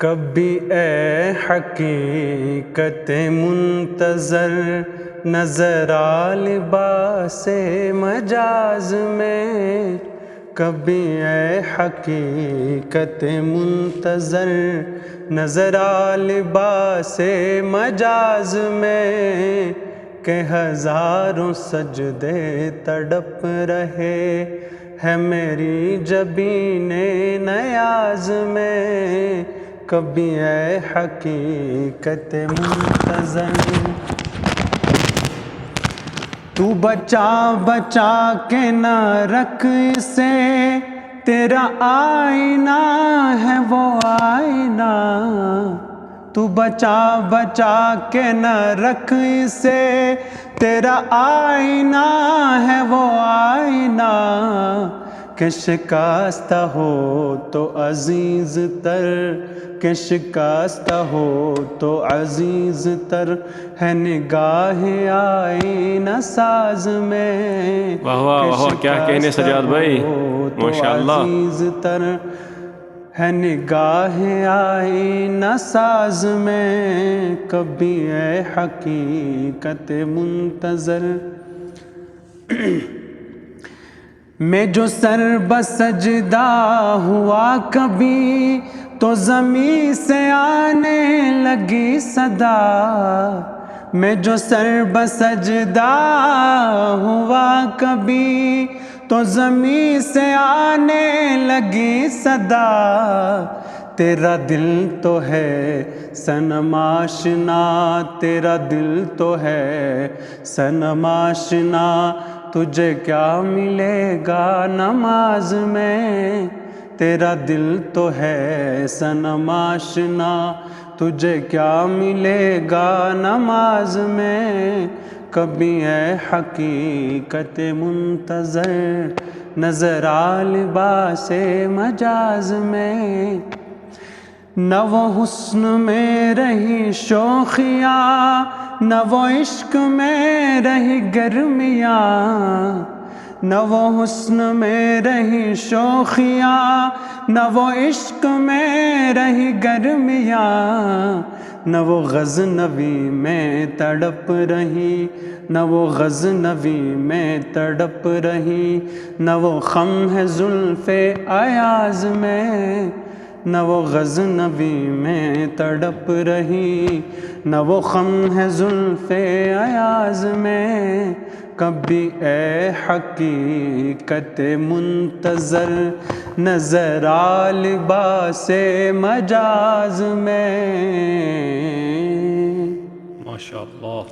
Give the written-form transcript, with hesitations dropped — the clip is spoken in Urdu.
کبھی اے حقیقت منتظر نظر آ لباس مجاز میں، کبھی اے حقیقت منتظر نظر آ لباس مجاز میں، کہ ہزاروں سجدے تڑپ رہے ہے میری جبین نیاز میں، کبھی اے حقیقت منتظر تو بچا بچا کے نہ رکھ اسے، تیرا آئینہ ہے وہ آئینہ، تو بچا بچا کے نہ رکھ اسے، تیرا آئینہ ہے وہ آئینہ، کہ شکستہ ہو تو عزیز تر، کہ شکستہ ہو تو عزیز تر ہے نگاہ آئینہ ساز میں، واہ واہ کہ واہ، کیا کہنے سجاد بھائی، تو ماشاءاللہ۔ عزیز تر ہے نگاہ آئینہ ساز میں، کبھی اے حقیقت منتظر میں جو سر بسجدہ ہوا کبھی، تو زمین سے آنے لگی صدا، میں جو سر بسجدہ ہوا کبھی، تو زمین سے آنے لگی صدا، تیرا دل تو ہے صنم آشنا، تیرا دل تو ہے صنم آشنا، تجھے کیا ملے گا نماز میں، تیرا دل تو ہے صنم آشنا، تجھے کیا ملے گا نماز میں، کبھی اے حقیقت منتظر نظر آ لباس مجاز میں، نہ وہ حسن میں رہی شوخیاں، نہ وہ عشق میں رہی گرمیاں، نہ وہ حسن میں رہی شوخیاں، نہ وہ عشق میں رہی گرمیاں، نہ وہ غزنوی میں تڑپ رہی، نہ وہ غزنوی میں تڑپ رہی، نہ وہ خم ہے زلف ایاز میں، نہ وہ غزنوی میں تڑپ رہی، نہ وہ خم ہے زلف ایاز میں، کبھی اے حقیقت منتظر نظر آ لباس مجاز میں۔ ماشاءاللہ۔